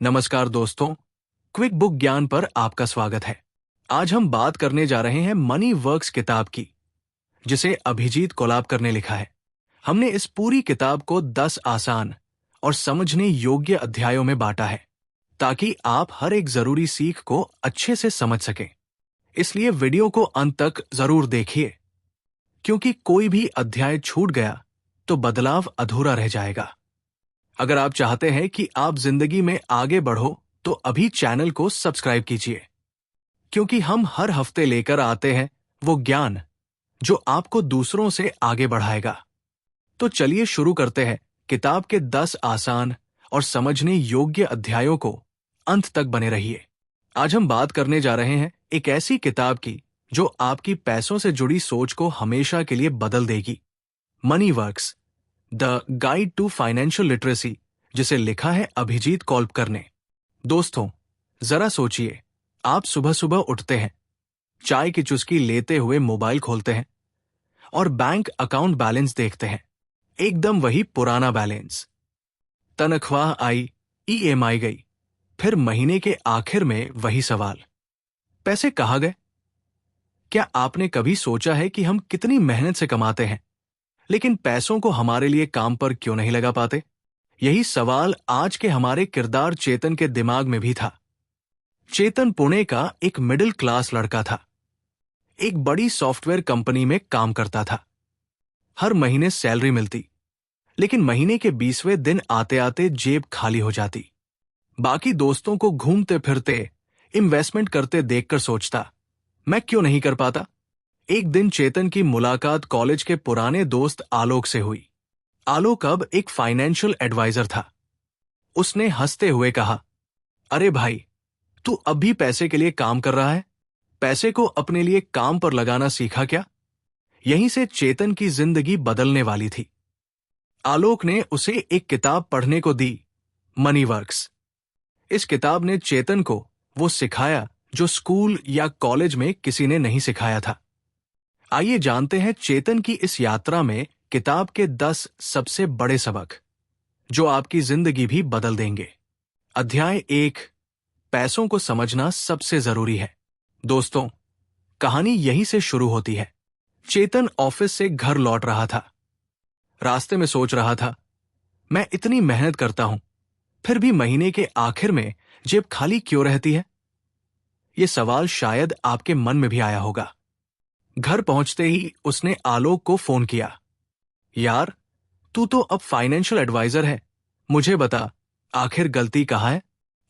नमस्कार दोस्तों, quick book ज्ञान पर आपका स्वागत है। आज हम बात करने जा रहे हैं मनी वर्क्स किताब की, जिसे अभिजीत कोलाबकर ने लिखा है। हमने इस पूरी किताब को 10 आसान और समझने योग्य अध्यायों में बांटा है, ताकि आप हर एक जरूरी सीख को अच्छे से समझ सकें। इसलिए वीडियो को अंत तक जरूर देखिए, क्योंकि कोई भी अध्याय छूट गया तो बदलाव अधूरा रह जाएगा। अगर आप चाहते हैं कि आप जिंदगी में आगे बढ़ो तो अभी चैनल को सब्सक्राइब कीजिए, क्योंकि हम हर हफ्ते लेकर आते हैं वो ज्ञान जो आपको दूसरों से आगे बढ़ाएगा। तो चलिए शुरू करते हैं किताब के 10 आसान और समझने योग्य अध्यायों को। अंत तक बने रहिए। आज हम बात करने जा रहे हैं एक ऐसी किताब की जो आपकी पैसों से जुड़ी सोच को हमेशा के लिए बदल देगी। Money works, the guide to financial literacy, जिसे लिखा है अभिजीत कोलाबकर ने। दोस्तों, जरा सोचिए, आप सुबह सुबह उठते हैं, चाय की चुस्की लेते हुए मोबाइल खोलते हैं और बैंक अकाउंट बैलेंस देखते हैं। एकदम वही पुराना बैलेंस। तनख्वाह आई, ईएमआई गई, फिर महीने के आखिर में वही सवाल, पैसे कहाँ गए? क्या आपने कभी सोचा है कि हम कितनी मेहनत से कमाते हैं, लेकिन पैसों को हमारे लिए काम पर क्यों नहीं लगा पाते? यही सवाल आज के हमारे किरदार चेतन के दिमाग में भी था। चेतन पुणे का एक मिडिल क्लास लड़का था। एक बड़ी सॉफ्टवेयर कंपनी में काम करता था। हर महीने सैलरी मिलती, लेकिन महीने के 20वें दिन आते आते जेब खाली हो जाती। बाकी दोस्तों को घूमते फिरते, इन्वेस्टमेंट करते देखकर सोचता, मैं क्यों नहीं कर पाता? एक दिन चेतन की मुलाकात कॉलेज के पुराने दोस्त आलोक से हुई। आलोक अब एक फाइनेंशियल एडवाइजर था। उसने हंसते हुए कहा, अरे भाई, तू अब भी पैसे के लिए काम कर रहा है? पैसे को अपने लिए काम पर लगाना सीखा क्या? यहीं से चेतन की जिंदगी बदलने वाली थी। आलोक ने उसे एक किताब पढ़ने को दी, मनी वर्क्स। इस किताब ने चेतन को वो सिखाया जो स्कूल या कॉलेज में किसी ने नहीं सिखाया था। आइए जानते हैं चेतन की इस यात्रा में किताब के 10 सबसे बड़े सबक, जो आपकी जिंदगी भी बदल देंगे। अध्याय 1, पैसों को समझना सबसे जरूरी है। दोस्तों, कहानी यहीं से शुरू होती है। चेतन ऑफिस से घर लौट रहा था। रास्ते में सोच रहा था, मैं इतनी मेहनत करता हूं, फिर भी महीने के आखिर में जेब खाली क्यों रहती है? यह सवाल शायद आपके मन में भी आया होगा। घर पहुंचते ही उसने आलोक को फोन किया। यार, तू तो अब फाइनेंशियल एडवाइजर है, मुझे बता, आखिर गलती कहाँ है?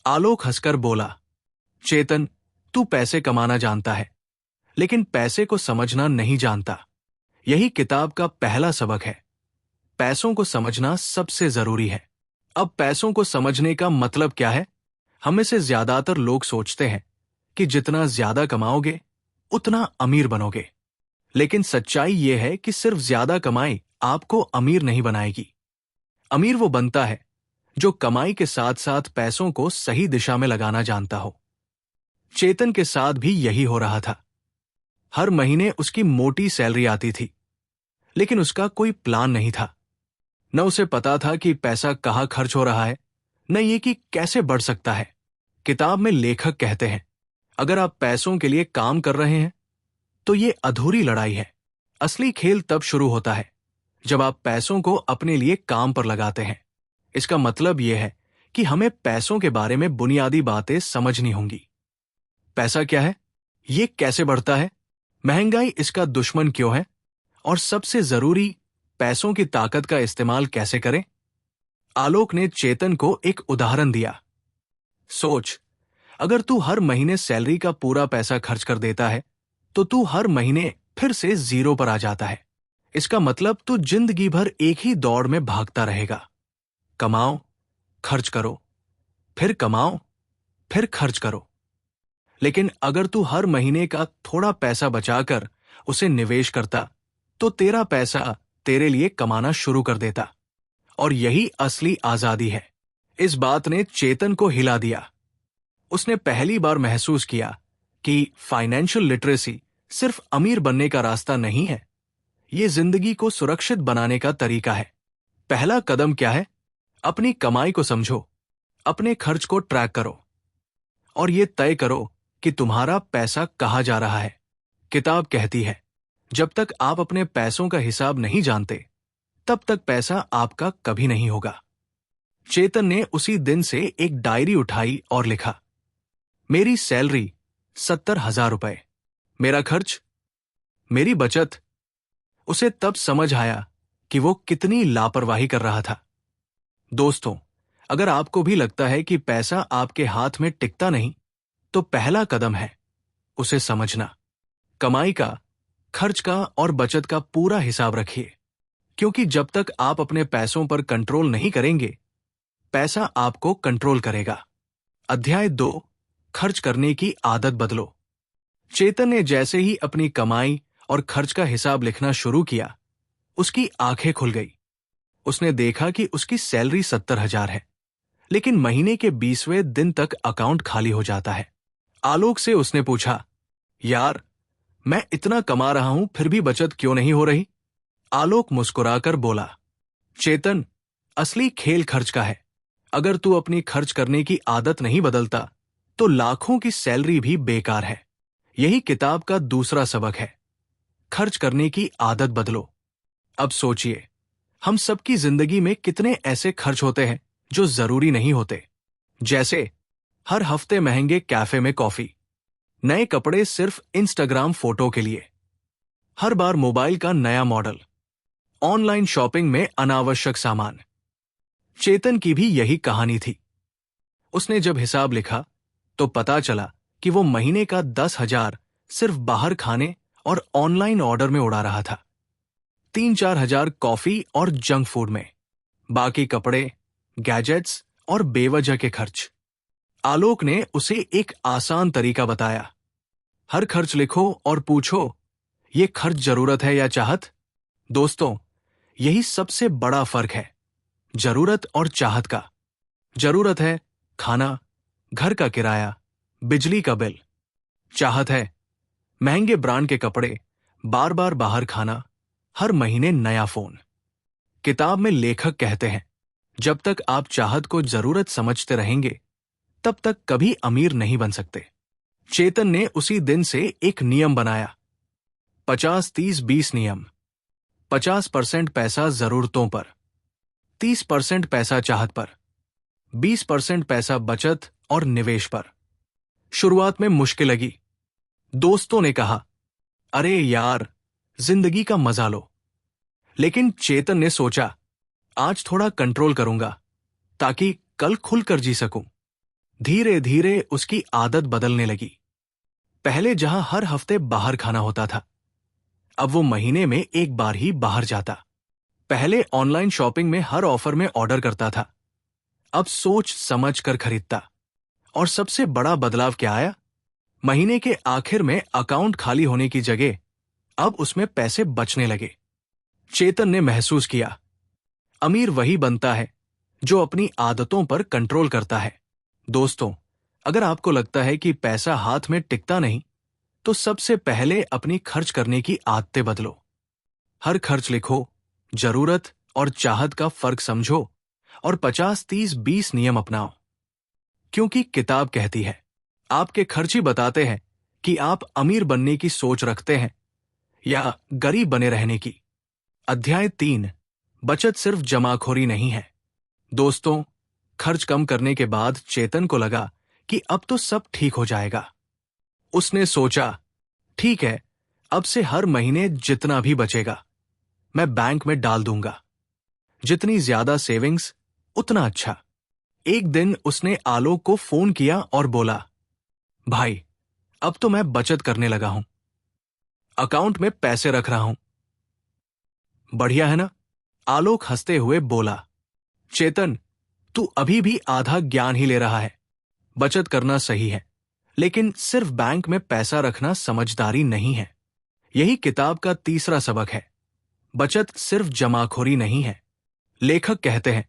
आलोक हंसकर बोला, चेतन, तू पैसे कमाना जानता है, लेकिन पैसे को समझना नहीं जानता। यही किताब का पहला सबक है। पैसों को समझना सबसे जरूरी है। अब पैसों को समझने का मतलब क्या है? हम में से ज्यादातर लोग सोचते हैं कि जितना ज्यादा कमाओगे उतना अमीर बनोगे। लेकिन सच्चाई यह है कि सिर्फ ज्यादा कमाई आपको अमीर नहीं बनाएगी। अमीर वो बनता है जो कमाई के साथ साथ पैसों को सही दिशा में लगाना जानता हो। चेतन के साथ भी यही हो रहा था। हर महीने उसकी मोटी सैलरी आती थी, लेकिन उसका कोई प्लान नहीं था। न उसे पता था कि पैसा कहाँ खर्च हो रहा है, न ये कि कैसे बढ़ सकता है। किताब में लेखक कहते हैं, अगर आप पैसों के लिए काम कर रहे हैं तो ये अधूरी लड़ाई है। असली खेल तब शुरू होता है जब आप पैसों को अपने लिए काम पर लगाते हैं। इसका मतलब यह है कि हमें पैसों के बारे में बुनियादी बातें समझनी होंगी। पैसा क्या है? ये कैसे बढ़ता है? महंगाई इसका दुश्मन क्यों है? और सबसे जरूरी, पैसों की ताकत का इस्तेमाल कैसे करें? आलोक ने चेतन को एक उदाहरण दिया। सोच, अगर तू हर महीने सैलरी का पूरा पैसा खर्च कर देता है तो तू हर महीने फिर से जीरो पर आ जाता है। इसका मतलब तू जिंदगी भर एक ही दौड़ में भागता रहेगा। कमाओ, खर्च करो, फिर कमाओ, फिर खर्च करो। लेकिन अगर तू हर महीने का थोड़ा पैसा बचाकर उसे निवेश करता तो तेरा पैसा तेरे लिए कमाना शुरू कर देता। और यही असली आजादी है। इस बात ने चेतन को हिला दिया। उसने पहली बार महसूस किया कि फाइनेंशियल लिटरेसी सिर्फ अमीर बनने का रास्ता नहीं है, ये जिंदगी को सुरक्षित बनाने का तरीका है। पहला कदम क्या है? अपनी कमाई को समझो। अपने खर्च को ट्रैक करो और ये तय करो कि तुम्हारा पैसा कहाँ जा रहा है। किताब कहती है, जब तक आप अपने पैसों का हिसाब नहीं जानते, तब तक पैसा आपका कभी नहीं होगा। चेतन ने उसी दिन से एक डायरी उठाई और लिखा, मेरी सैलरी 70,000 रुपए, मेरा खर्च, मेरी बचत। उसे तब समझ आया कि वो कितनी लापरवाही कर रहा था। दोस्तों, अगर आपको भी लगता है कि पैसा आपके हाथ में टिकता नहीं, तो पहला कदम है उसे समझना। कमाई का, खर्च का और बचत का पूरा हिसाब रखिए, क्योंकि जब तक आप अपने पैसों पर कंट्रोल नहीं करेंगे, पैसा आपको कंट्रोल करेगा। अध्याय 2, खर्च करने की आदत बदलो। चेतन ने जैसे ही अपनी कमाई और खर्च का हिसाब लिखना शुरू किया, उसकी आंखें खुल गई। उसने देखा कि उसकी सैलरी 70,000 है, लेकिन महीने के 20वें दिन तक अकाउंट खाली हो जाता है। आलोक से उसने पूछा, यार, मैं इतना कमा रहा हूं फिर भी बचत क्यों नहीं हो रही? आलोक मुस्कुराकर बोला, चेतन, असली खेल खर्च का है। अगर तू अपनी खर्च करने की आदत नहीं बदलता, तो लाखों की सैलरी भी बेकार है। यही किताब का दूसरा सबक है, खर्च करने की आदत बदलो। अब सोचिए, हम सबकी जिंदगी में कितने ऐसे खर्च होते हैं जो जरूरी नहीं होते। जैसे हर हफ्ते महंगे कैफे में कॉफी, नए कपड़े सिर्फ इंस्टाग्राम फोटो के लिए, हर बार मोबाइल का नया मॉडल, ऑनलाइन शॉपिंग में अनावश्यक सामान। चेतन की भी यही कहानी थी। उसने जब हिसाब लिखा तो पता चला कि वो महीने का 10,000 सिर्फ बाहर खाने और ऑनलाइन ऑर्डर में उड़ा रहा था। 3-4 हजार कॉफी और जंक फूड में, बाकी कपड़े, गैजेट्स और बेवजह के खर्च। आलोक ने उसे एक आसान तरीका बताया, हर खर्च लिखो और पूछो, ये खर्च जरूरत है या चाहत? दोस्तों, यही सबसे बड़ा फर्क है, जरूरत और चाहत का। जरूरत है खाना, घर का किराया, बिजली का बिल। चाहत है महंगे ब्रांड के कपड़े, बार बार बाहर खाना, हर महीने नया फोन। किताब में लेखक कहते हैं, जब तक आप चाहत को जरूरत समझते रहेंगे, तब तक कभी अमीर नहीं बन सकते। चेतन ने उसी दिन से एक नियम बनाया, 50-30-20 नियम। 50% पैसा जरूरतों पर, 30% पैसा चाहत पर, 20% पैसा बचत और निवेश पर। शुरुआत में मुश्किल लगी। दोस्तों ने कहा, अरे यार, जिंदगी का मजा लो। लेकिन चेतन ने सोचा, आज थोड़ा कंट्रोल करूंगा ताकि कल खुलकर जी सकूं। धीरे धीरे उसकी आदत बदलने लगी। पहले जहां हर हफ्ते बाहर खाना होता था, अब वो महीने में एक बार ही बाहर जाता। पहले ऑनलाइन शॉपिंग में हर ऑफर में ऑर्डर करता था, अब सोच समझ कर खरीदता। और सबसे बड़ा बदलाव क्या आया? महीने के आखिर में अकाउंट खाली होने की जगह अब उसमें पैसे बचने लगे। चेतन ने महसूस किया, अमीर वही बनता है जो अपनी आदतों पर कंट्रोल करता है। दोस्तों, अगर आपको लगता है कि पैसा हाथ में टिकता नहीं, तो सबसे पहले अपनी खर्च करने की आदतें बदलो। हर खर्च लिखो, जरूरत और चाहत का फर्क समझो और 50-30-20 नियम अपनाओ। क्योंकि किताब कहती है, आपके खर्च ही बताते हैं कि आप अमीर बनने की सोच रखते हैं या गरीब बने रहने की। अध्याय 3, बचत सिर्फ जमाखोरी नहीं है। दोस्तों, खर्च कम करने के बाद चेतन को लगा कि अब तो सब ठीक हो जाएगा। उसने सोचा, ठीक है, अब से हर महीने जितना भी बचेगा मैं बैंक में डाल दूंगा। जितनी ज्यादा सेविंग्स उतना अच्छा। एक दिन उसने आलोक को फोन किया और बोला, भाई, अब तो मैं बचत करने लगा हूं, अकाउंट में पैसे रख रहा हूं। बढ़िया है ना? आलोक हंसते हुए बोला, चेतन, तू अभी भी आधा ज्ञान ही ले रहा है। बचत करना सही है, लेकिन सिर्फ बैंक में पैसा रखना समझदारी नहीं है। यही किताब का तीसरा सबक है, बचत सिर्फ जमाखोरी नहीं है। लेखक कहते हैं,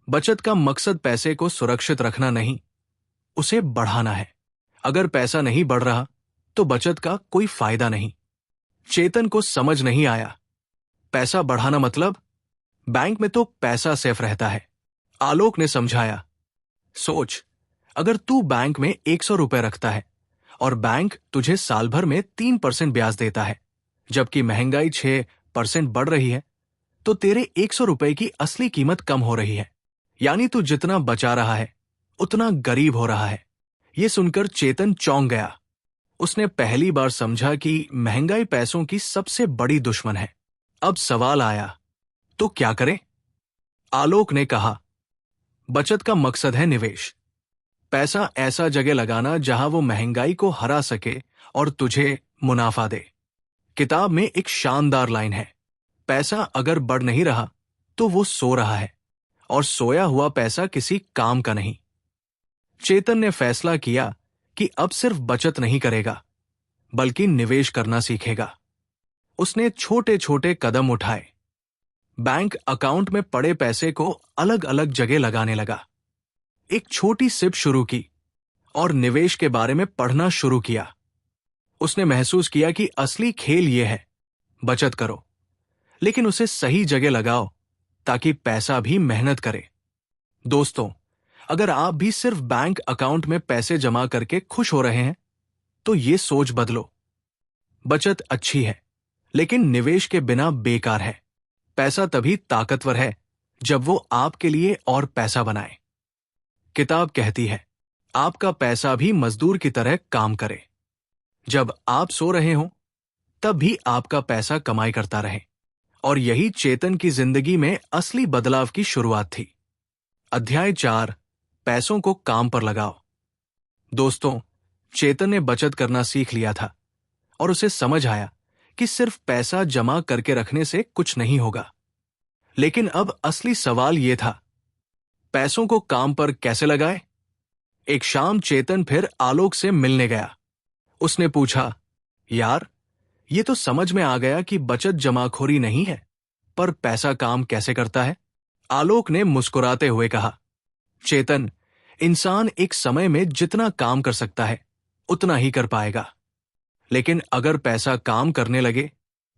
बचत का मकसद पैसे को सुरक्षित रखना नहीं, उसे बढ़ाना है। अगर पैसा नहीं बढ़ रहा, तो बचत का कोई फायदा नहीं। चेतन को समझ नहीं आया, पैसा बढ़ाना मतलब बैंक में तो पैसा सेफ रहता है। आलोक ने समझाया, सोच, अगर तू बैंक में 100 रुपए रखता है और बैंक तुझे साल भर में 3% ब्याज देता है, जबकि महंगाई 6% बढ़ रही है, तो तेरे 100 रुपए की असली कीमत कम हो रही है। यानी तू जितना बचा रहा है उतना गरीब हो रहा है। यह सुनकर चेतन चौंक गया। उसने पहली बार समझा कि महंगाई पैसों की सबसे बड़ी दुश्मन है। अब सवाल आया, तो क्या करें? आलोक ने कहा, बचत का मकसद है निवेश। पैसा ऐसा जगह लगाना जहां वो महंगाई को हरा सके और तुझे मुनाफा दे। किताब में एक शानदार लाइन है, पैसा अगर बढ़ नहीं रहा तो वो सो रहा है, और सोया हुआ पैसा किसी काम का नहीं। चेतन ने फैसला किया कि अब सिर्फ बचत नहीं करेगा, बल्कि निवेश करना सीखेगा। उसने छोटे छोटे कदम उठाए। बैंक अकाउंट में पड़े पैसे को अलग अलग जगह लगाने लगा। एक छोटी सिप शुरू की और निवेश के बारे में पढ़ना शुरू किया। उसने महसूस किया कि असली खेल यह है, बचत करो, लेकिन उसे सही जगह लगाओ ताकि पैसा भी मेहनत करे। दोस्तों, अगर आप भी सिर्फ बैंक अकाउंट में पैसे जमा करके खुश हो रहे हैं, तो ये सोच बदलो। बचत अच्छी है, लेकिन निवेश के बिना बेकार है। पैसा तभी ताकतवर है जब वो आपके लिए और पैसा बनाए। किताब कहती है, आपका पैसा भी मजदूर की तरह काम करे। जब आप सो रहे हो, तब भी आपका पैसा कमाई करता रहे। और यही चेतन की जिंदगी में असली बदलाव की शुरुआत थी। अध्याय 4, पैसों को काम पर लगाओ। दोस्तों, चेतन ने बचत करना सीख लिया था और उसे समझ आया कि सिर्फ पैसा जमा करके रखने से कुछ नहीं होगा। लेकिन अब असली सवाल यह था, पैसों को काम पर कैसे लगाए? एक शाम चेतन फिर आलोक से मिलने गया। उसने पूछा, यार, ये तो समझ में आ गया कि बचत जमाखोरी नहीं है, पर पैसा काम कैसे करता है? आलोक ने मुस्कुराते हुए कहा, चेतन, इंसान एक समय में जितना काम कर सकता है उतना ही कर पाएगा। लेकिन अगर पैसा काम करने लगे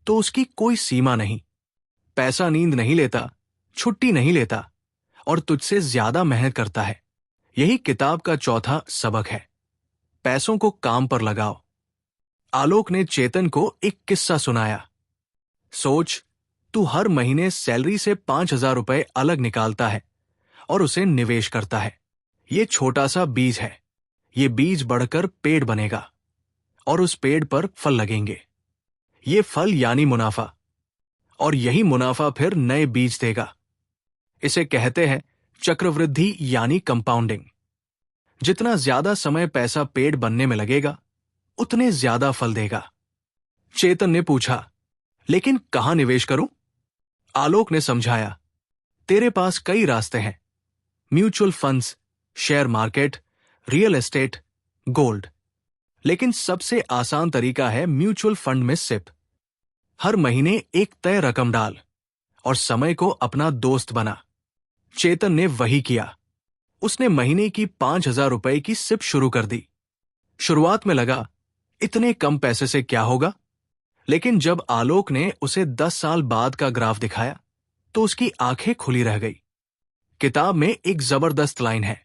तो उसकी कोई सीमा नहीं। पैसा नींद नहीं लेता, छुट्टी नहीं लेता और तुझसे ज्यादा मेहनत करता है। यही किताब का चौथा सबक है, पैसों को काम पर लगाओ। आलोक ने चेतन को एक किस्सा सुनाया। सोच, तू हर महीने सैलरी से 5,000 रुपए अलग निकालता है और उसे निवेश करता है। ये छोटा सा बीज है। ये बीज बढ़कर पेड़ बनेगा और उस पेड़ पर फल लगेंगे। ये फल यानी मुनाफा, और यही मुनाफा फिर नए बीज देगा। इसे कहते हैं चक्रवृद्धि यानी कंपाउंडिंग। जितना ज्यादा समय पैसा पेड़ बनने में लगेगा, उतने ज्यादा फल देगा। चेतन ने पूछा, लेकिन कहां निवेश करूं? आलोक ने समझाया, तेरे पास कई रास्ते हैं, mutual funds, share market, real estate, gold. लेकिन सबसे आसान तरीका है म्यूचुअल फंड में सिप। हर महीने एक तय रकम डाल और समय को अपना दोस्त बना। चेतन ने वही किया। उसने महीने की 5,000 रुपए की सिप शुरू कर दी। शुरुआत में लगा, इतने कम पैसे से क्या होगा? लेकिन जब आलोक ने उसे 10 साल बाद का ग्राफ दिखाया, तो उसकी आंखें खुली रह गई। किताब में एक जबरदस्त लाइन है,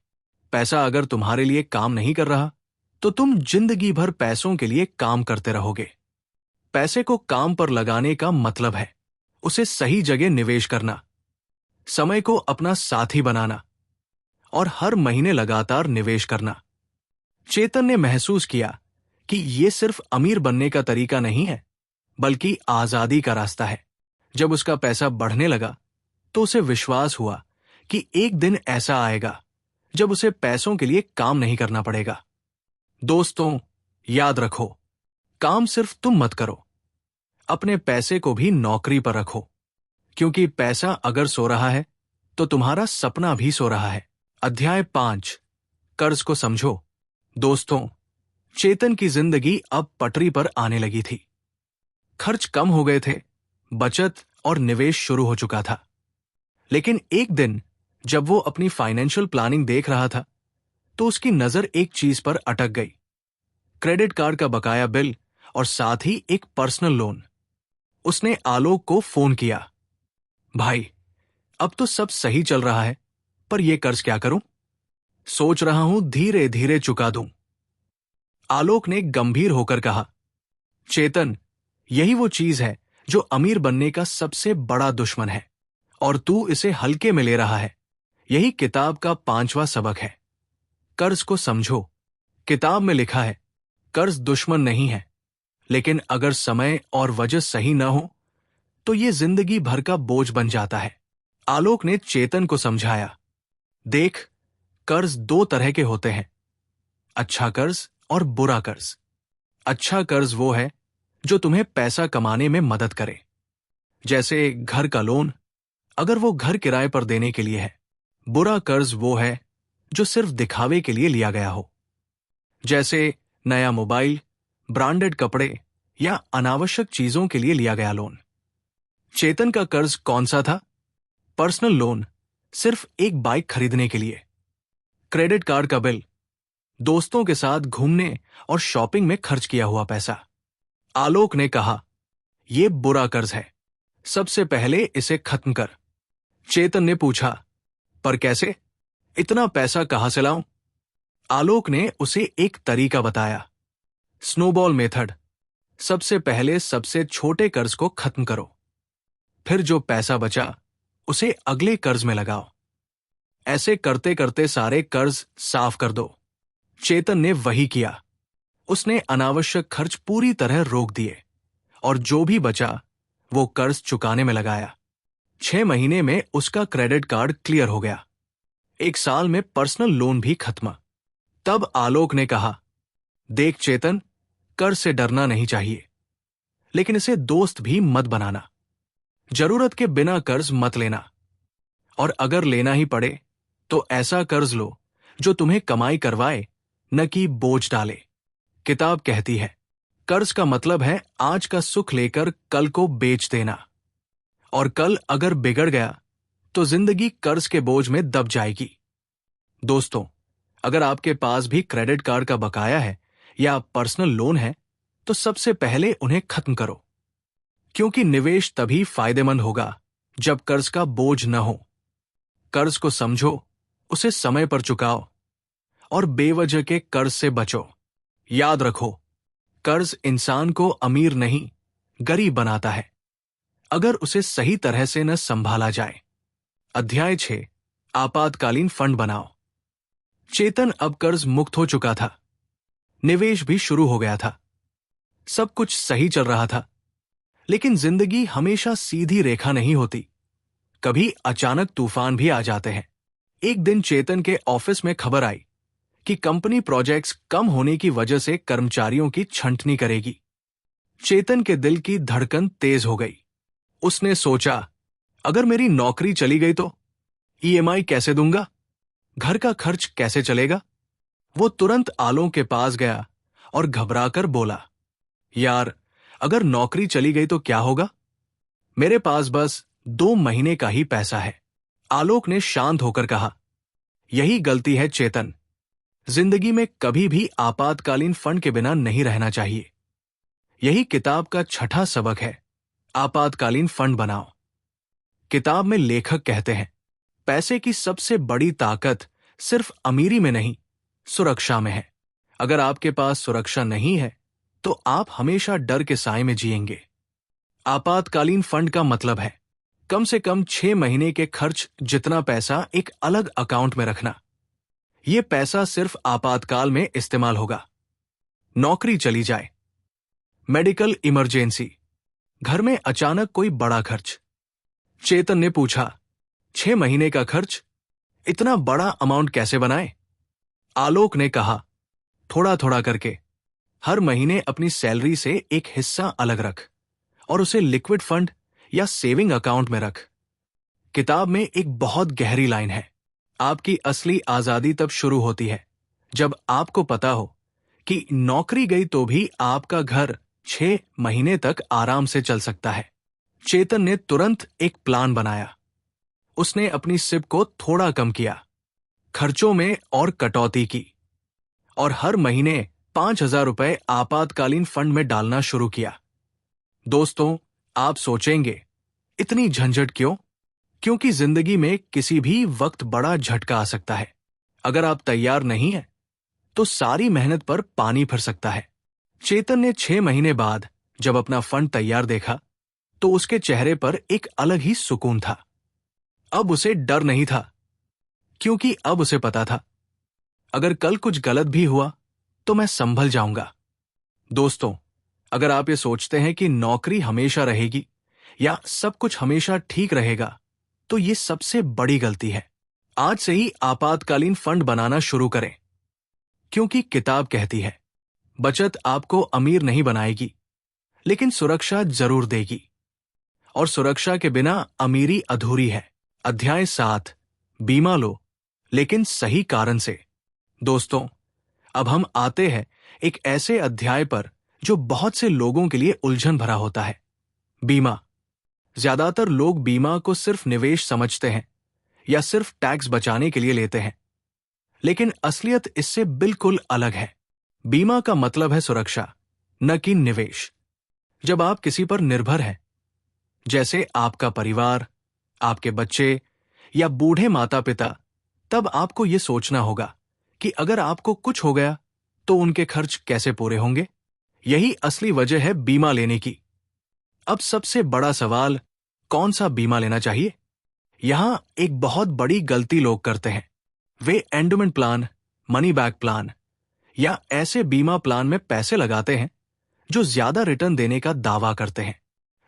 पैसा अगर तुम्हारे लिए काम नहीं कर रहा, तो तुम जिंदगी भर पैसों के लिए काम करते रहोगे। पैसे को काम पर लगाने का मतलब है उसे सही जगह निवेश करना, समय को अपना साथी बनाना और हर महीने लगातार निवेश करना। चेतन ने महसूस किया कि यह सिर्फ अमीर बनने का तरीका नहीं है, बल्कि आजादी का रास्ता है। जब उसका पैसा बढ़ने लगा, तो उसे विश्वास हुआ कि एक दिन ऐसा आएगा जब उसे पैसों के लिए काम नहीं करना पड़ेगा। दोस्तों, याद रखो, काम सिर्फ तुम मत करो, अपने पैसे को भी नौकरी पर रखो, क्योंकि पैसा अगर सो रहा है तो तुम्हारा सपना भी सो रहा है। अध्याय 5, कर्ज को समझो। दोस्तों, चेतन की जिंदगी अब पटरी पर आने लगी थी। खर्च कम हो गए थे, बचत और निवेश शुरू हो चुका था। लेकिन एक दिन जब वो अपनी फाइनेंशियल प्लानिंग देख रहा था, तो उसकी नजर एक चीज पर अटक गई, क्रेडिट कार्ड का बकाया बिल और साथ ही एक पर्सनल लोन। उसने आलोक को फोन किया, भाई, अब तो सब सही चल रहा है, पर यह कर्ज क्या करूं? सोच रहा हूं धीरे धीरे चुका दूं। आलोक ने गंभीर होकर कहा, चेतन, यही वो चीज है जो अमीर बनने का सबसे बड़ा दुश्मन है, और तू इसे हल्के में ले रहा है। यही किताब का 5वां सबक है। कर्ज को समझो। किताब में लिखा है, कर्ज दुश्मन नहीं है, लेकिन अगर समय और वजह सही न हो तो ये जिंदगी भर का बोझ बन जाता है। आलोक ने चेतन को समझाया, देख, कर्ज 2 तरह के होते हैं, अच्छा कर्ज और बुरा कर्ज। अच्छा कर्ज वो है जो तुम्हें पैसा कमाने में मदद करे, जैसे घर का लोन, अगर वो घर किराए पर देने के लिए है। बुरा कर्ज वो है जो सिर्फ दिखावे के लिए लिया गया हो, जैसे नया मोबाइल, ब्रांडेड कपड़े या अनावश्यक चीजों के लिए लिया गया लोन। चेतन का कर्ज कौन सा था? पर्सनल लोन, सिर्फ एक बाइक खरीदने के लिए। क्रेडिट कार्ड का बिल, दोस्तों के साथ घूमने और शॉपिंग में खर्च किया हुआ पैसा। आलोक ने कहा, यह बुरा कर्ज है, सबसे पहले इसे खत्म कर। चेतन ने पूछा, पर कैसे? इतना पैसा कहां से लाऊं? आलोक ने उसे एक तरीका बताया, स्नोबॉल मेथड। सबसे पहले सबसे छोटे कर्ज को खत्म करो, फिर जो पैसा बचा उसे अगले कर्ज में लगाओ। ऐसे करते करते सारे कर्ज साफ कर दो। चेतन ने वही किया। उसने अनावश्यक खर्च पूरी तरह रोक दिए और जो भी बचा वो कर्ज चुकाने में लगाया। 6 महीने में उसका क्रेडिट कार्ड क्लियर हो गया। 1 साल में पर्सनल लोन भी खत्म। तब आलोक ने कहा, देख चेतन, कर्ज से डरना नहीं चाहिए, लेकिन इसे दोस्त भी मत बनाना। जरूरत के बिना कर्ज मत लेना, और अगर लेना ही पड़े तो ऐसा कर्ज लो जो तुम्हें कमाई करवाए, न कि बोझ डाले। किताब कहती है, कर्ज का मतलब है आज का सुख लेकर कल को बेच देना, और कल अगर बिगड़ गया तो जिंदगी कर्ज के बोझ में दब जाएगी। दोस्तों, अगर आपके पास भी क्रेडिट कार्ड का बकाया है या पर्सनल लोन है तो सबसे पहले उन्हें खत्म करो, क्योंकि निवेश तभी फायदेमंद होगा जब कर्ज का बोझ न हो। कर्ज को समझो, उसे समय पर चुकाओ और बेवजह के कर्ज से बचो। याद रखो, कर्ज इंसान को अमीर नहीं, गरीब बनाता है, अगर उसे सही तरह से न संभाला जाए। अध्याय 6, आपातकालीन फंड बनाओ। चेतन अब कर्ज मुक्त हो चुका था। निवेश भी शुरू हो गया था। सब कुछ सही चल रहा था, लेकिन जिंदगी हमेशा सीधी रेखा नहीं होती। कभी अचानक तूफान भी आ जाते हैं। एक दिन चेतन के ऑफिस में खबर आई कि कंपनी प्रोजेक्ट्स कम होने की वजह से कर्मचारियों की छंटनी करेगी। चेतन के दिल की धड़कन तेज हो गई। उसने सोचा, अगर मेरी नौकरी चली गई तो ईएमआई कैसे दूंगा? घर का खर्च कैसे चलेगा? वो तुरंत आलोक के पास गया और घबराकर बोला, यार, अगर नौकरी चली गई तो क्या होगा? मेरे पास बस 2 महीने का ही पैसा है। आलोक ने शांत होकर कहा, यही गलती है चेतन। जिंदगी में कभी भी आपातकालीन फंड के बिना नहीं रहना चाहिए। यही किताब का 6ठा सबक है, आपातकालीन फंड बनाओ। किताब में लेखक कहते हैं, पैसे की सबसे बड़ी ताकत सिर्फ अमीरी में नहीं, सुरक्षा में है। अगर आपके पास सुरक्षा नहीं है तो आप हमेशा डर के साए में जिएंगे। आपातकालीन फंड का मतलब है कम से कम 6 महीने के खर्च जितना पैसा एक अलग अकाउंट में रखना। यह पैसा सिर्फ आपातकाल में इस्तेमाल होगा। नौकरी चली जाए, मेडिकल इमरजेंसी, घर में अचानक कोई बड़ा खर्च। चेतन ने पूछा, 6 महीने का खर्च, इतना बड़ा अमाउंट कैसे बनाए? आलोक ने कहा, थोड़ा थोड़ा करके। हर महीने अपनी सैलरी से एक हिस्सा अलग रख और उसे लिक्विड फंड या सेविंग अकाउंट में रख। किताब में एक बहुत गहरी लाइन है, आपकी असली आजादी तब शुरू होती है जब आपको पता हो कि नौकरी गई तो भी आपका घर 6 महीने तक आराम से चल सकता है। चेतन ने तुरंत एक प्लान बनाया। उसने अपनी सिप को थोड़ा कम किया, खर्चों में और कटौती की, और हर महीने 5,000 रुपए आपातकालीन फंड में डालना शुरू किया। दोस्तों, आप सोचेंगे, इतनी झंझट क्यों? क्योंकि जिंदगी में किसी भी वक्त बड़ा झटका आ सकता है। अगर आप तैयार नहीं हैं, तो सारी मेहनत पर पानी फिर सकता है। चेतन ने 6 महीने बाद जब अपना फंड तैयार देखा, तो उसके चेहरे पर एक अलग ही सुकून था। अब उसे डर नहीं था, क्योंकि अब उसे पता था, अगर कल कुछ गलत भी हुआ तो मैं संभल जाऊंगा। दोस्तों, अगर आप ये सोचते हैं कि नौकरी हमेशा रहेगी या सब कुछ हमेशा ठीक रहेगा, तो ये सबसे बड़ी गलती है। आज से ही आपातकालीन फंड बनाना शुरू करें, क्योंकि किताब कहती है, बचत आपको अमीर नहीं बनाएगी, लेकिन सुरक्षा जरूर देगी, और सुरक्षा के बिना अमीरी अधूरी है। अध्याय 7, बीमा लो, लेकिन सही कारण से। दोस्तों, अब हम आते हैं एक ऐसे अध्याय पर जो बहुत से लोगों के लिए उलझन भरा होता है, बीमा। ज्यादातर लोग बीमा को सिर्फ निवेश समझते हैं या सिर्फ टैक्स बचाने के लिए लेते हैं, लेकिन असलियत इससे बिल्कुल अलग है। बीमा का मतलब है सुरक्षा, न कि निवेश। जब आप किसी पर निर्भर हैं, जैसे आपका परिवार, आपके बच्चे या बूढ़े माता पिता, तब आपको यह सोचना होगा कि अगर आपको कुछ हो गया तो उनके खर्च कैसे पूरे होंगे। यही असली वजह है बीमा लेने की। अब सबसे बड़ा सवाल, कौन सा बीमा लेना चाहिए? यहां एक बहुत बड़ी गलती लोग करते हैं। वे endowment plan, money back plan या ऐसे बीमा प्लान में पैसे लगाते हैं जो ज्यादा रिटर्न देने का दावा करते हैं।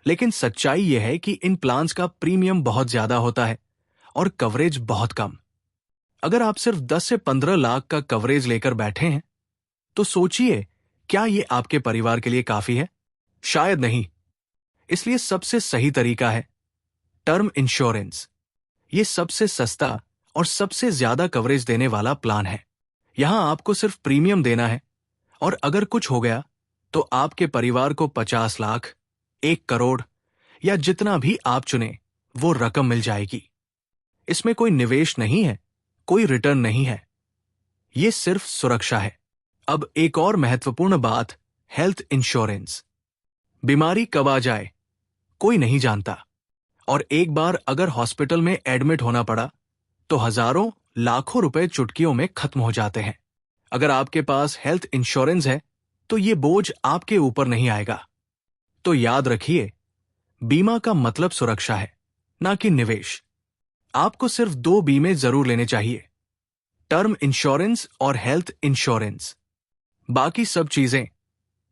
लेकिन सच्चाई यह है कि इन प्लान्स का प्रीमियम बहुत ज्यादा होता है और कवरेज बहुत कम। अगर आप सिर्फ 10 से 15 लाख का कवरेज लेकर बैठे हैं, तो सोचिए, क्या यह आपके परिवार के लिए काफी है? शायद नहीं। इसलिए सबसे सही तरीका है टर्म इंश्योरेंस। यह सबसे सस्ता और सबसे ज्यादा कवरेज देने वाला प्लान है। यहां आपको सिर्फ प्रीमियम देना है, और अगर कुछ हो गया तो आपके परिवार को 50 लाख, 1 करोड़ या जितना भी आप चुने वो रकम मिल जाएगी। इसमें कोई निवेश नहीं है, कोई रिटर्न नहीं है, ये सिर्फ सुरक्षा है। अब एक और महत्वपूर्ण बात, हेल्थ इंश्योरेंस। बीमारी कब आ जाए कोई नहीं जानता, और एक बार अगर हॉस्पिटल में एडमिट होना पड़ा तो हजारों लाखों रुपए चुटकियों में खत्म हो जाते हैं। अगर आपके पास हेल्थ इंश्योरेंस है तो ये बोझ आपके ऊपर नहीं आएगा। तो याद रखिए, बीमा का मतलब सुरक्षा है, ना कि निवेश। आपको सिर्फ 2 बीमे जरूर लेने चाहिए, टर्म इंश्योरेंस और हेल्थ इंश्योरेंस। बाकी सब चीजें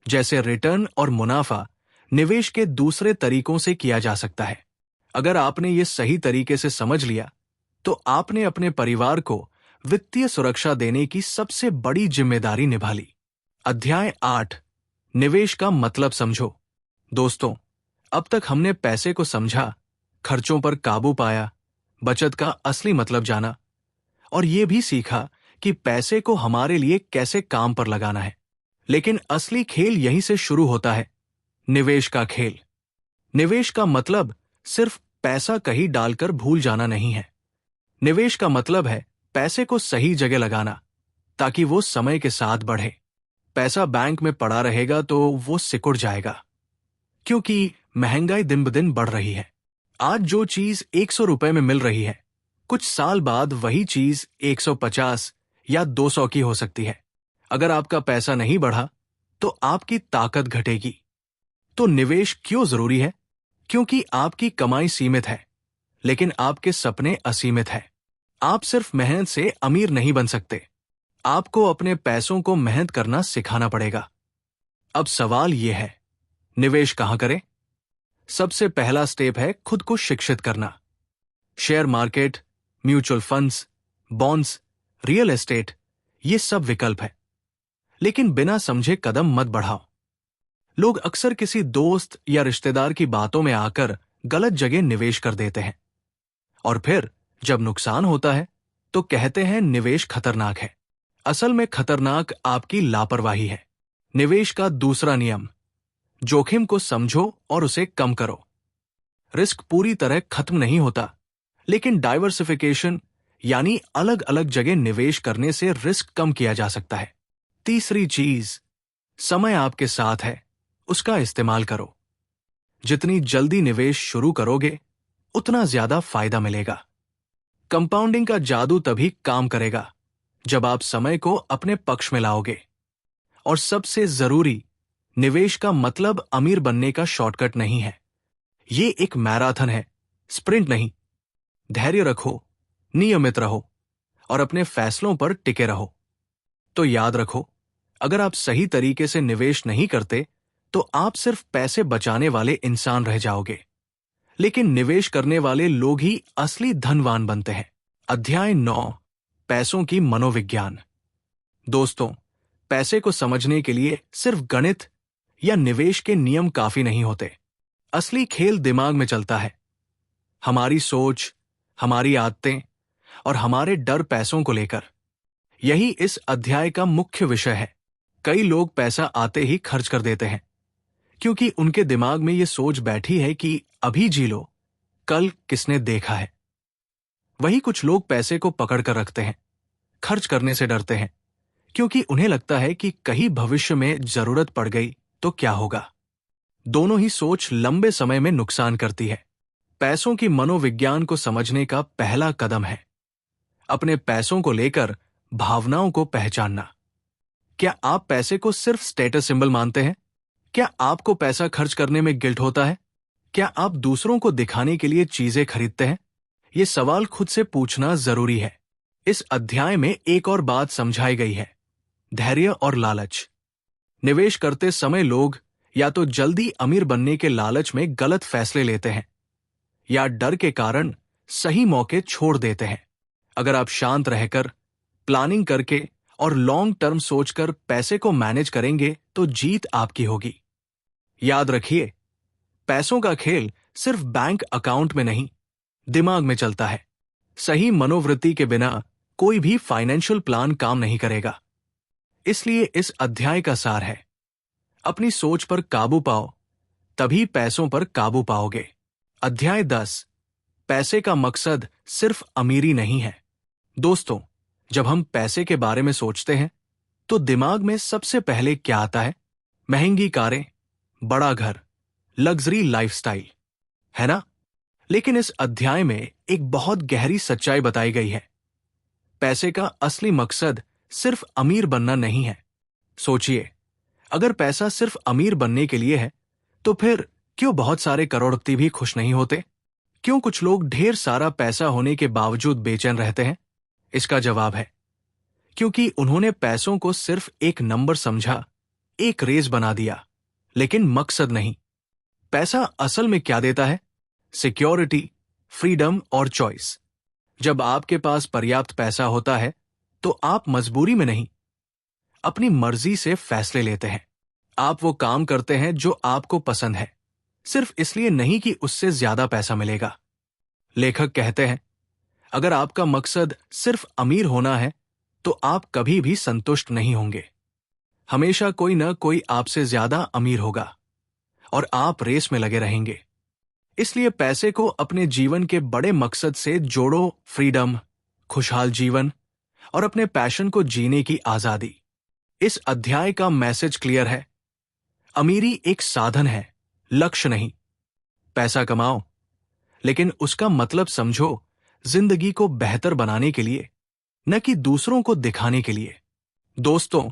जैसे रिटर्न और मुनाफा निवेश के दूसरे तरीकों से किया जा सकता है। अगर आपने ये सही तरीके से समझ लिया, तो आपने अपने परिवार को वित्तीय सुरक्षा देने की सबसे बड़ी जिम्मेदारी निभा ली। अध्याय 8, निवेश का मतलब समझो। दोस्तों, अब तक हमने पैसे को समझा, खर्चों पर काबू पाया, बचत का असली मतलब जाना, और ये भी सीखा कि पैसे को हमारे लिए कैसे काम पर लगाना है। लेकिन असली खेल यहीं से शुरू होता है, निवेश का खेल। निवेश का मतलब सिर्फ पैसा कहीं डालकर भूल जाना नहीं है। निवेश का मतलब है पैसे को सही जगह लगाना, ताकि वो समय के साथ बढ़े। पैसा बैंक में पड़ा रहेगा तो वो सिकुड़ जाएगा, क्योंकि महंगाई दिन ब दिन बढ़ रही है। आज जो चीज 100 रुपए में मिल रही है, कुछ साल बाद वही चीज 150 या 200 की हो सकती है। अगर आपका पैसा नहीं बढ़ा तो आपकी ताकत घटेगी। तो निवेश क्यों जरूरी है? क्योंकि आपकी कमाई सीमित है, लेकिन आपके सपने असीमित हैं। आप सिर्फ मेहनत से अमीर नहीं बन सकते, आपको अपने पैसों को मेहनत करना सिखाना पड़ेगा। अब सवाल यह है, निवेश कहां करें? सबसे पहला स्टेप है खुद को शिक्षित करना। Share market, mutual funds, bonds, real estate, ये सब विकल्प है, लेकिन बिना समझे कदम मत बढ़ाओ। लोग अक्सर किसी दोस्त या रिश्तेदार की बातों में आकर गलत जगह निवेश कर देते हैं, और फिर जब नुकसान होता है तो कहते हैं निवेश खतरनाक है। असल में खतरनाक आपकी लापरवाही है। निवेश का दूसरा नियम, जोखिम को समझो और उसे कम करो। रिस्क पूरी तरह खत्म नहीं होता, लेकिन डाइवर्सिफिकेशन यानी अलग अलग जगह निवेश करने से रिस्क कम किया जा सकता है। तीसरी चीज, समय आपके साथ है, उसका इस्तेमाल करो। जितनी जल्दी निवेश शुरू करोगे, उतना ज्यादा फायदा मिलेगा। कंपाउंडिंग का जादू तभी काम करेगा जब आप समय को अपने पक्ष में लाओगे। और सबसे जरूरी, निवेश का मतलब अमीर बनने का शॉर्टकट नहीं है। ये एक मैराथन है, स्प्रिंट नहीं। धैर्य रखो, नियमित रहो और अपने फैसलों पर टिके रहो। तो याद रखो, अगर आप सही तरीके से निवेश नहीं करते तो आप सिर्फ पैसे बचाने वाले इंसान रह जाओगे। लेकिन निवेश करने वाले लोग ही असली धनवान बनते हैं। अध्याय 9, पैसों की मनोविज्ञान। दोस्तों, पैसे को समझने के लिए सिर्फ गणित या निवेश के नियम काफी नहीं होते। असली खेल दिमाग में चलता है। हमारी सोच, हमारी आदतें और हमारे डर पैसों को लेकर। यही इस अध्याय का मुख्य विषय है। कई लोग पैसा आते ही खर्च कर देते हैं, क्योंकि उनके दिमाग में ये सोच बैठी है कि अभी जी लो, कल किसने देखा है। वही कुछ लोग पैसे को पकड़ कर रखते हैं, खर्च करने से डरते हैं, क्योंकि उन्हें लगता है कि कहीं भविष्य में जरूरत पड़ गई तो क्या होगा। दोनों ही सोच लंबे समय में नुकसान करती है। पैसों की मनोविज्ञान को समझने का पहला कदम है अपने पैसों को लेकर भावनाओं को पहचानना। क्या आप पैसे को सिर्फ स्टेटस सिंबल मानते हैं? क्या आपको पैसा खर्च करने में गिल्ट होता है? क्या आप दूसरों को दिखाने के लिए चीजें खरीदते हैं? ये सवाल खुद से पूछना जरूरी है। इस अध्याय में एक और बात समझाई गई है, धैर्य और लालच। निवेश करते समय लोग या तो जल्दी अमीर बनने के लालच में गलत फैसले लेते हैं या डर के कारण सही मौके छोड़ देते हैं। अगर आप शांत रहकर, प्लानिंग करके और लॉन्ग टर्म सोचकर पैसे को मैनेज करेंगे तो जीत आपकी होगी। याद रखिए, पैसों का खेल सिर्फ बैंक अकाउंट में नहीं, दिमाग में चलता है। सही मनोवृत्ति के बिना कोई भी फाइनेंशियल प्लान काम नहीं करेगा। इसलिए इस अध्याय का सार है, अपनी सोच पर काबू पाओ, तभी पैसों पर काबू पाओगे। अध्याय 10, पैसे का मकसद सिर्फ अमीरी नहीं है। दोस्तों, जब हम पैसे के बारे में सोचते हैं तो दिमाग में सबसे पहले क्या आता है? महंगी कारें, बड़ा घर, लग्जरी लाइफस्टाइल, है ना? लेकिन इस अध्याय में एक बहुत गहरी सच्चाई बताई गई है। पैसे का असली मकसद सिर्फ अमीर बनना नहीं है। सोचिए, अगर पैसा सिर्फ अमीर बनने के लिए है तो फिर क्यों बहुत सारे करोड़पति भी खुश नहीं होते? क्यों कुछ लोग ढेर सारा पैसा होने के बावजूद बेचैन रहते हैं? इसका जवाब है, क्योंकि उन्होंने पैसों को सिर्फ एक नंबर समझा, एक रेस बना दिया, लेकिन मकसद नहीं। पैसा असल में क्या देता है? सिक्योरिटी, फ्रीडम और चॉइस। जब आपके पास पर्याप्त पैसा होता है तो आप मजबूरी में नहीं, अपनी मर्जी से फैसले लेते हैं। आप वो काम करते हैं जो आपको पसंद है, सिर्फ इसलिए नहीं कि उससे ज्यादा पैसा मिलेगा। लेखक कहते हैं, अगर आपका मकसद सिर्फ अमीर होना है तो आप कभी भी संतुष्ट नहीं होंगे। हमेशा कोई न कोई आपसे ज्यादा अमीर होगा और आप रेस में लगे रहेंगे। इसलिए पैसे को अपने जीवन के बड़े मकसद से जोड़ो, फ्रीडम, खुशहाल जीवन और अपने पैशन को जीने की आजादी। इस अध्याय का मैसेज क्लियर है, अमीरी एक साधन है, लक्ष्य नहीं। पैसा कमाओ, लेकिन उसका मतलब समझो जिंदगी को बेहतर बनाने के लिए, न कि दूसरों को दिखाने के लिए। दोस्तों,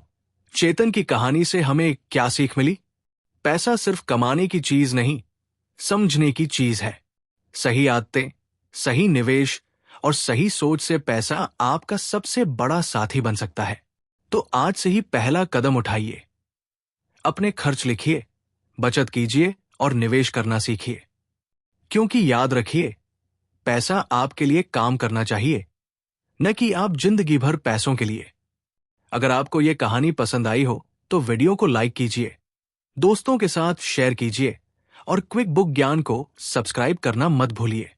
चेतन की कहानी से हमें क्या सीख मिली? पैसा सिर्फ कमाने की चीज नहीं, समझने की चीज है। सही आदतें, सही निवेश और सही सोच से पैसा आपका सबसे बड़ा साथी बन सकता है। तो आज से ही पहला कदम उठाइए। अपने खर्च लिखिए, बचत कीजिए और निवेश करना सीखिए। क्योंकि याद रखिए, पैसा आपके लिए काम करना चाहिए, न कि आप जिंदगी भर पैसों के लिए। अगर आपको यह कहानी पसंद आई हो तो वीडियो को लाइक कीजिए, दोस्तों के साथ शेयर कीजिए और क्विक बुक ज्ञान को सब्सक्राइब करना मत भूलिए।